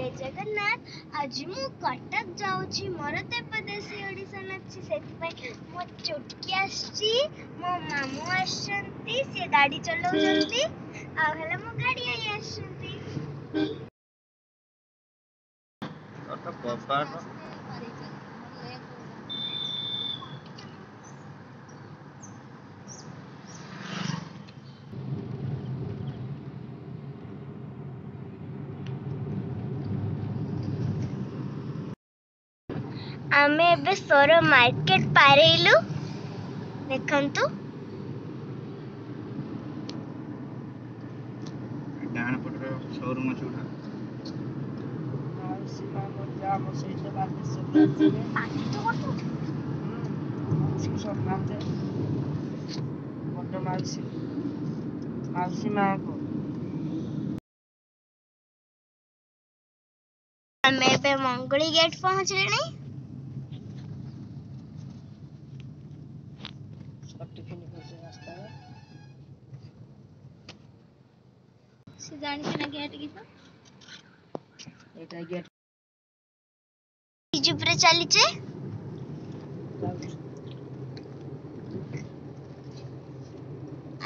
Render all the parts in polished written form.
जय जगन्नाथ। आज मु कटक जाऊँगी मोर तो एपदेशी ऑडिशन अच्छी से मो चुटकी आसी मो मामू आसछंती से गाड़ी चलाउछंती आ हेले मो गाड़ी आई आसछंती तो पापा आमे एबे सोर मार्केट पारेलु देखंतु डाण पटरे शोरूम अछि उठा सीमा मजा मो सहित बात सब आसीबे पाटी तो करतु सब नाम दे बड़ माउसी माँ को आमे एबे मंगली गेट पहुंचले नहीं टिफिन करते रास्ता रे से जानि ना गेट की तो एटा गेट जुपरे चली छे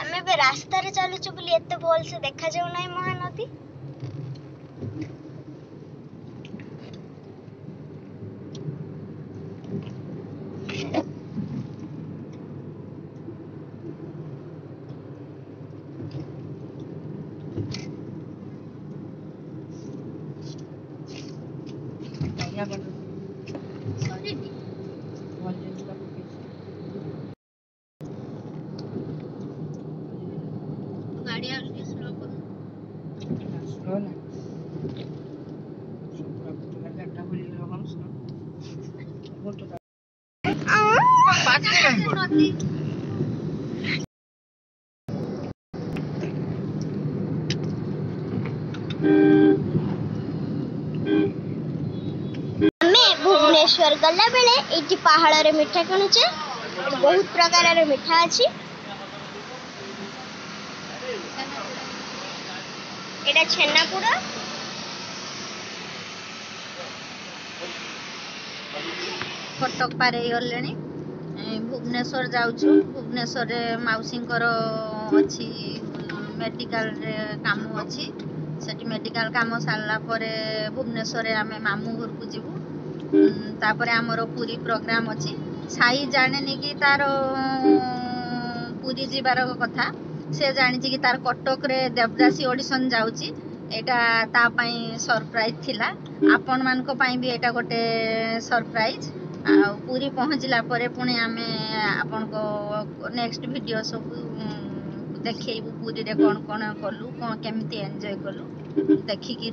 आमे बे रास्ता रे चलु छु बोली एते बोल से देखा जाउ नाही महानदी क्या बन सॉरी दी वॉल्यूम का गाड़ी आ रही स्लो कर स्लो ना पूरा पूरा घंटा बोली हम स्लो मोटो पाछे काई कर नदी भुवनेश्वर गला बेले एटी पहाड़ रे मिठा किणुचे बहुत प्रकार रे मिठा अछि एटा छेनापुड़ा कटक पारे गले भुवनेश्वर जाऊँ भुवनेश्वर रे मौसींकर अच्छी मेडिकल रे काम अच्छी सेठी मेडिकल काम सारला परे भुवनेश्वर रे आमे मामू घर को जीवु तापरे हमरो पूरी प्रोग्राम अच्छी साई जाने कि तार पूरी जीवार कथा से जानी कि तार कटक रे देवदासी ऑडिशन जाउची एटा ता पई सरप्राइज थिला आपण मान को पई भी एटा गोटे सरप्राइज आ पूरी पहुँचला परे पुणी आमे आपण को नेक्स्ट वीडियो सब देखैबू पूरी रे कोन कोन कलु कोन केमिति एन्जॉय कलु देखि कि